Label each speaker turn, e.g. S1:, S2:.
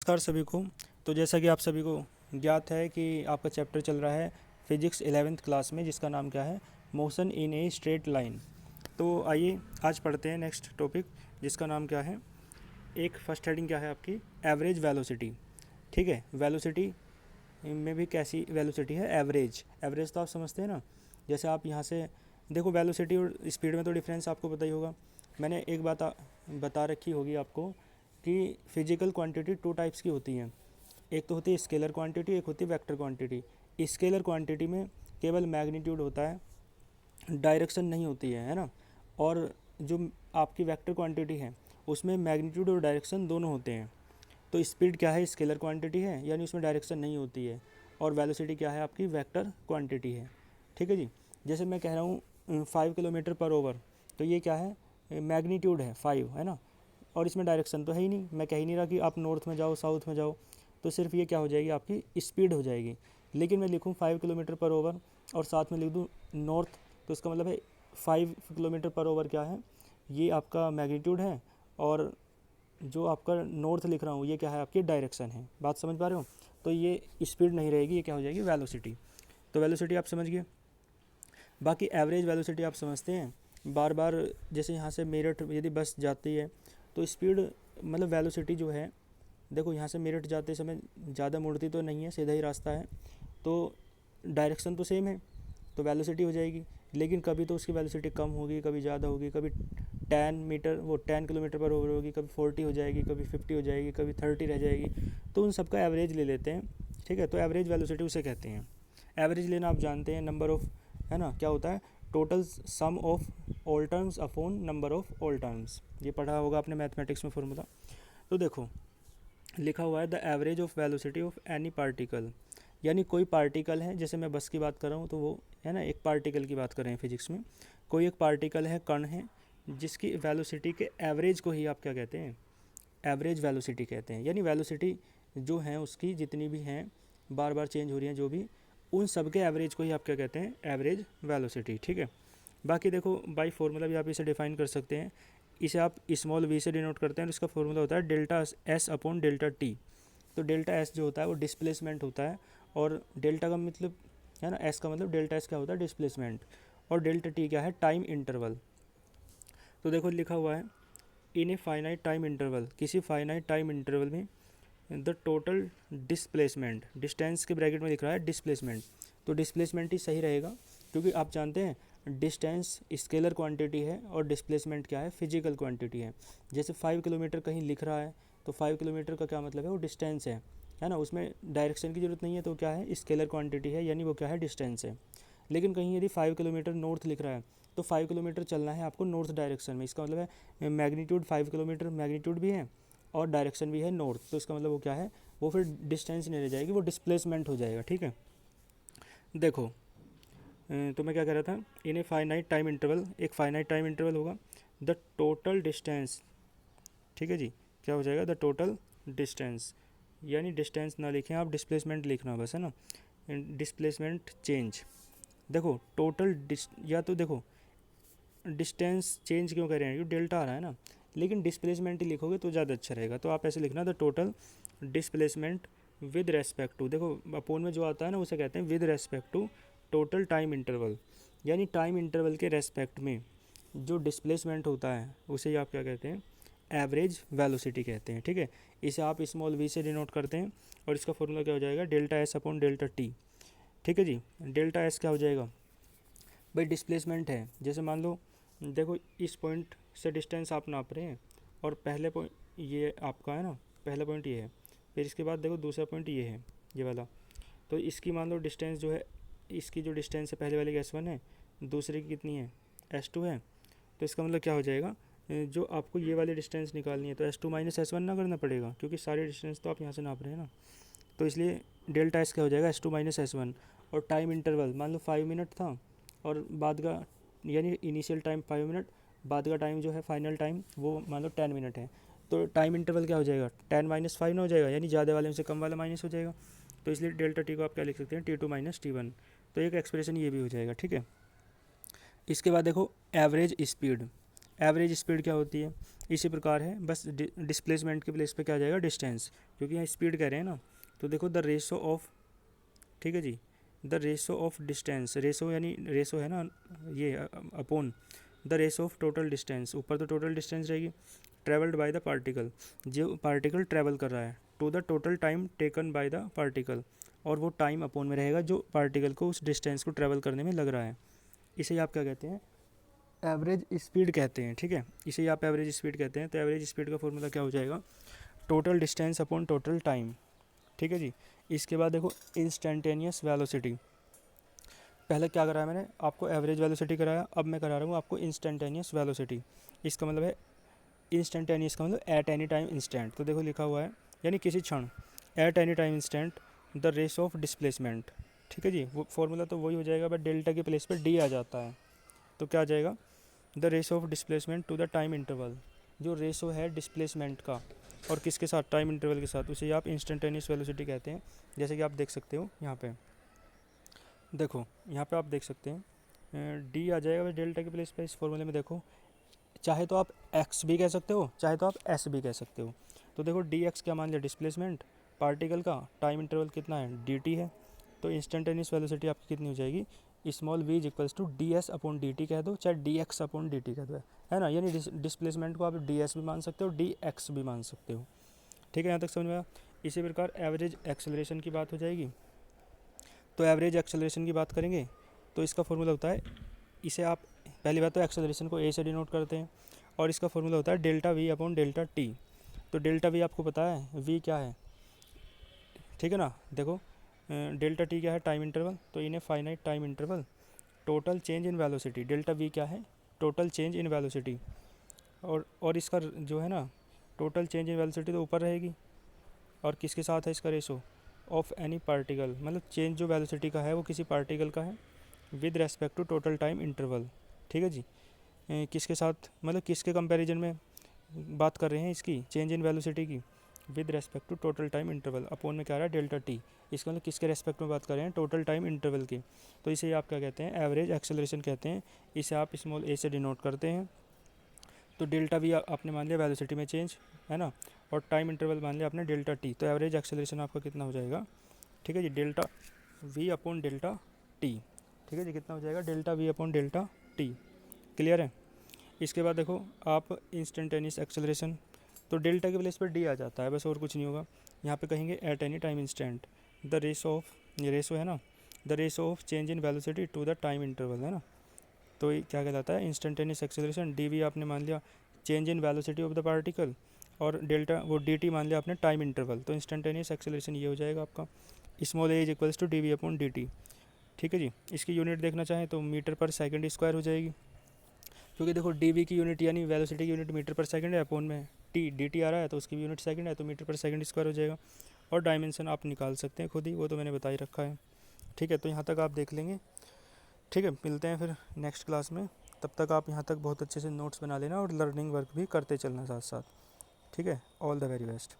S1: नमस्कार सभी को। तो जैसा कि आप सभी को ज्ञात है कि आपका चैप्टर चल रहा है फिजिक्स 11th क्लास में, जिसका नाम क्या है, motion in a straight line. तो आइए आज पढ़ते हैं नेक्स्ट टॉपिक, जिसका नाम क्या है, एक फर्स्ट हेडिंग क्या है आपकी, एवरेज वेलोसिटी। ठीक है, वेलोसिटी में भी कैसी वेलोसिटी है, एवरेज। एवरेज तो आप समझते हैं ना, जैसे आप यहाँ से देखो, वेलोसिटी और स्पीड में तो डिफरेंस आपको पता ही होगा। मैंने एक बात बता रखी होगी आपको कि फिजिकल क्वांटिटी टू टाइप्स की होती हैं। एक तो होती है स्केलर क्वांटिटी, एक होती है वेक्टर क्वांटिटी। स्केलर क्वांटिटी में केवल मैग्नीट्यूड होता है, डायरेक्शन नहीं होती है ना। और जो आपकी वेक्टर क्वांटिटी है उसमें मैग्नीट्यूड और डायरेक्शन दोनों होते हैं। तो स्पीड क्या है, स्केलर क्वांटिटी है, यानी उसमें डायरेक्शन नहीं होती है। और वेलोसिटी क्या है, आपकी वेक्टर क्वांटिटी है। ठीक है जी। जैसे मैं कह रहा हूँ 5 किलोमीटर पर आवर, तो ये क्या है, मैग्नीट्यूड है 5, है ना। और इसमें डायरेक्शन तो है ही नहीं, मैं कह ही नहीं रहा कि आप नॉर्थ में जाओ साउथ में जाओ, तो सिर्फ ये क्या हो जाएगी, आपकी स्पीड हो जाएगी। लेकिन मैं लिखूँ 5 किलोमीटर पर आवर और साथ में लिख दूँ नॉर्थ, तो इसका मतलब है 5 किलोमीटर पर आवर क्या है, ये आपका मैग्नीट्यूड है। और जो आपका नॉर्थ लिख रहा हूँ ये क्या है, आपकी डायरेक्शन है। बात समझ पा रहे हो। तो ये स्पीड नहीं रहेगी, ये क्या हो जाएगी, वेलोसिटी। तो वेलोसिटी आप समझ गए। बाकी एवरेज वेलोसिटी आप समझते हैं, बार बार जैसे यहाँ से मेरठ यदि बस जाती है तो स्पीड मतलब वेलोसिटी जो है, देखो यहाँ से मेरठ जाते समय ज़्यादा मुड़ती तो नहीं है, सीधा ही रास्ता है, तो डायरेक्शन तो सेम है, तो वेलोसिटी हो जाएगी। लेकिन कभी तो उसकी वेलोसिटी कम होगी, कभी ज़्यादा होगी, कभी 10 किलोमीटर पर आवर होगी, कभी 40 हो जाएगी, कभी 50 हो जाएगी, कभी 30 रह जाएगी। तो उन सबका एवरेज ले लेते हैं। ठीक है, तो एवरेज वेलोसिटी उसे कहते हैं। एवरेज लेना आप जानते हैं, नंबर ऑफ, है ना, क्या होता है, total sum of all terms upon number of all terms. ये पढ़ा होगा आपने मैथमेटिक्स में फॉर्मूला। तो देखो लिखा हुआ है the average of velocity of any particle, यानी कोई पार्टिकल है, जैसे मैं बस की बात कर रहा हूँ तो वो है ना, एक पार्टिकल की बात कर रहे हैं फिजिक्स में। कोई एक पार्टिकल है, कण है, जिसकी वेलोसिटी के एवरेज को ही आप क्या कहते हैं, एवरेज वेलोसिटी कहते हैं। यानी वेलोसिटी जो है उसकी जितनी भी हैं, बार बार चेंज हो रही हैं जो भी, उन सब के एवरेज को ही आप क्या कहते हैं, एवरेज वेलोसिटी। ठीक है। बाकी देखो बाई फार्मूला भी आप इसे डिफाइन कर सकते हैं। इसे आप स्मॉल वी से डिनोट करते हैं, इसका फार्मूला होता है delta S upon delta T. तो डेल्टा एस जो होता है वो डिस्प्लेसमेंट होता है, और डेल्टा का मतलब, है ना, एस का मतलब, डेल्टा एस क्या होता है, डिस्प्लेसमेंट। और डेल्टा टी क्या है, टाइम इंटरवल। तो देखो लिखा हुआ है इन ए फाइनाइट टाइम इंटरवल, किसी फाइनाइट टाइम इंटरवल में द टोटल डिस्प्लेसमेंट, डिस्टेंस के ब्रैकेट में लिख रहा है डिस्प्लेसमेंट, तो डिस्प्लेसमेंट ही सही रहेगा, क्योंकि आप जानते हैं डिस्टेंस स्केलर क्वांटिटी है और डिस्प्लेसमेंट क्या है, फिजिकल क्वांटिटी है। जैसे 5 किलोमीटर कहीं लिख रहा है, तो 5 किलोमीटर का क्या मतलब है, वो डिस्टेंस है ना, उसमें डायरेक्शन की जरूरत नहीं है, तो क्या है, स्केलर क्वांटिटी है, यानी वो क्या है, डिस्टेंस है। लेकिन कहीं यदि 5 किलोमीटर नॉर्थ लिख रहा है, तो 5 किलोमीटर चलना है आपको नॉर्थ डायरेक्शन में, इसका मतलब है मैग्नीट्यूड 5 किलोमीटर मैग्नीट्यूड भी है और डायरेक्शन भी है नॉर्थ, तो इसका मतलब वो क्या है, वो फिर डिस्टेंस नहीं रह जाएगी, वो डिस्प्लेसमेंट हो जाएगा। ठीक है। देखो तो मैं क्या कह रहा था, इन ए फाइनाइट टाइम इंटरवल, एक फाइनाइट टाइम इंटरवल होगा, द टोटल डिस्टेंस। ठीक है जी, क्या हो जाएगा, द टोटल डिस्टेंस, यानी डिस्टेंस ना लिखें आप, डिस्प्लेसमेंट लिखना बस, है ना, डिस्प्लेसमेंट चेंज। देखो टोटल या तो देखो डिस्टेंस चेंज क्यों कर रहे हैं, क्योंकि डेल्टा आ रहा है ना, लेकिन डिस्प्लेसमेंट ही लिखोगे तो ज़्यादा अच्छा रहेगा। तो आप ऐसे लिखना, the total displacement with respect to, देखो अपोन में जो आता है ना उसे कहते हैं with respect to total time interval, यानी टाइम इंटरवल के रेस्पेक्ट में जो डिस्प्लेसमेंट होता है उसे ही आप क्या कहते हैं, एवरेज वेलोसिटी कहते हैं। ठीक है। इसे आप स्मॉल वी से डिनोट करते हैं, और इसका फॉर्मूला क्या हो जाएगा, delta S upon delta T. ठीक है जी। डेल्टा एस क्या हो जाएगा, भाई डिस्प्लेसमेंट है, जैसे मान लो देखो इस पॉइंट से डिस्टेंस आप नाप रहे हैं, और पहले पॉइंट ये आपका है ना, पहला पॉइंट ये है, फिर इसके बाद देखो दूसरा पॉइंट ये है, ये वाला। तो इसकी मान लो डिस्टेंस जो है, इसकी जो डिस्टेंस है पहले वाले की S1 है, दूसरे की कितनी है, S2 है। तो इसका मतलब क्या हो जाएगा, जो आपको ये वाली डिस्टेंस निकालनी है तो S2 माइनस S1 ना करना पड़ेगा, क्योंकि सारी डिस्टेंस तो आप यहाँ से नाप रहे हैं ना। तो इसलिए डेल्टा एस क्या हो जाएगा, S2 माइनस S1। और टाइम इंटरवल मान लो 5 मिनट था, और बाद का यानी इनिशियल टाइम 5 मिनट, बाद का टाइम जो है फाइनल टाइम वो मान लो 10 मिनट है, तो टाइम इंटरवल क्या हो जाएगा, 10 - 5 ना हो जाएगा, यानी ज़्यादा वाले में से कम वाला माइनस हो जाएगा। तो इसलिए डेल्टा टी को आप क्या लिख सकते हैं, T2 माइनस T1। तो एक एक्सप्रेशन ये भी हो जाएगा। ठीक है। इसके बाद देखो एवरेज स्पीड, एवरेज स्पीड क्या होती है, इसी प्रकार है, बस डिस्प्लेसमेंट के प्लेस पे क्या आ जाएगा, डिस्टेंस, क्योंकि यहाँ स्पीड कह रहे हैं ना। तो देखो द रेशो ऑफ, ठीक है जी, the ratio of distance, ratio यानी रेशो है ना ये upon the ratio of total distance, ऊपर तो टोटल डिस्टेंस रहेगी, ट्रेवल्ड बाय द पार्टिकल, जो पार्टिकल ट्रेवल कर रहा है, to the total time taken by the particle, और वो टाइम अपॉन में रहेगा जो पार्टिकल को उस डिस्टेंस को ट्रेवल करने में लग रहा है। इसे आप क्या कहते हैं, एवरेज स्पीड कहते हैं, ठीक है, इसे आप एवरेज स्पीड कहते हैं। तो एवरेज स्पीड का फॉर्मूला क्या हो जाएगा, total distance upon total time, ठीक है जी। इसके बाद देखो इंस्टेंटेनियस वेलोसिटी, पहले क्या कराया मैंने आपको, एवरेज वेलोसिटी कराया, अब मैं करा रहा हूँ आपको इंस्टेंटेनियस वेलोसिटी। इसका मतलब है इंस्टेंटेनियस का मतलब एट एनी टाइम इंस्टेंट, तो देखो लिखा हुआ है यानी किसी क्षण, at any time instant the rate of displacement, ठीक है जी। वो फॉर्मूला तो वही हो जाएगा, बट डेल्टा के प्लेस पे डी आ जाता है, तो क्या आ जाएगा, the ratio of displacement to the time interval, जो रेशो है डिस्प्लेसमेंट का और किसके साथ, टाइम इंटरवल के साथ, उसे आप इंस्टेंटेनियस वेलोसिटी कहते हैं। जैसे कि आप देख सकते हो यहाँ पे, देखो यहाँ पे आप देख सकते हैं डी आ जाएगा डेल्टा के प्लेस पे इस फॉर्मूले में। देखो चाहे तो आप एक्स भी कह सकते हो, चाहे तो आप एस भी कह सकते हो। तो देखो डी एक्स क्या मान लिया, डिस्प्लेसमेंट पार्टिकल का, टाइम इंटरवल कितना है, डी टी है, तो इंस्टेंटेनियस वेलोसिटी आपकी कितनी हो जाएगी, small v is equals to d s upon d t कह दो, चाहे d x upon d t कह दो, है ना। यानी डिस्प्लेसमेंट को आप डी एस भी मान सकते हो, डी एक्स भी मान सकते हो, ठीक है, यहाँ तक समझ में आया। इसी प्रकार एवरेज एक्सेलरेशन की बात हो जाएगी। तो एवरेज एक्सेलरेशन की बात करेंगे तो इसका फॉर्मूला होता है, इसे आप पहली बात तो एक्सेलरेशन को ए से डिनोट करते हैं, और इसका फॉर्मूला होता है delta V upon delta T. तो डेल्टा वी आपको पता है, वी क्या है, ठीक है ना। देखो डेल्टा टी क्या है, टाइम इंटरवल, तो इन्हें finite time interval, total change in velocity, delta we क्या है, टोटल चेंज इन वेलोसिटी, और इसका जो है ना टोटल चेंज इन वेलोसिटी तो ऊपर रहेगी, और किसके साथ है इसका रेशो, ऑफ एनी पार्टिकल, मतलब चेंज जो वेलोसिटी का है वो किसी पार्टिकल का है with respect to total time interval, ठीक है जी। किसके साथ, मतलब किसके कंपैरिजन में बात कर रहे हैं इसकी, चेंज इन वेलोसिटी की, with respect to total time interval, upon में क्या आ रहा है, डेल्टा टी, इसका मतलब किसके रेस्पेक्ट में बात कर रहे हैं, टोटल टाइम इंटरवल की। तो इसे आप क्या कहते हैं, एवरेज एक्सेलरेशन कहते हैं। इसे आप स्मॉल ए से डिनोट करते हैं। तो डेल्टा वी आपने मान लिया वेलोसिटी में चेंज, है ना, और टाइम इंटरवल मान लिया आपने डेल्टा टी, तो एवरेज एक्सेलरेशन आपका कितना हो जाएगा, ठीक है जी, delta V upon delta T, ठीक है जी, कितना हो जाएगा, delta V upon delta T, clear है। इसके बाद देखो आप इंस्टेंटेनियस एक्सेलरेशन, तो डेल्टा के प्लेस पर डी आ जाता है, बस और कुछ नहीं होगा। यहाँ पे कहेंगे at any time instant the ratio of, ये रेशो है ना, the ratio of change in velocity to the time interval, है ना। तो ये क्या कहलाता है, इंस्टेंटेनियस एक्सेलरेशन। डी वी आपने मान लिया change in velocity of the particle, और डेल्टा वो डी टी मान लिया आपने टाइम इंटरवल, तो इंस्टेंटेनियस एक्सेलरेशन ये हो जाएगा आपका small a is equals to d v upon d t, ठीक है जी। इसकी यूनिट देखना चाहें तो मीटर पर सेकंड स्क्वायर हो जाएगी, क्योंकि देखो डी वी की यूनिट यानी वेलोसिटी की यूनिट मीटर पर सेकंड है, अपॉन में टी डी टी आ रहा है तो उसकी भी यूनिट सेकंड है, तो मीटर पर सेकंड स्क्वायर हो जाएगा। और डायमेंशन आप निकाल सकते हैं खुद ही, वो तो मैंने बता ही रखा है, ठीक है। तो यहाँ तक आप देख लेंगे, ठीक है, मिलते हैं फिर नेक्स्ट क्लास में। तब तक आप यहाँ तक बहुत अच्छे से नोट्स बना लेना और लर्निंग वर्क भी करते चलना साथ साथ, ठीक है। All the very best.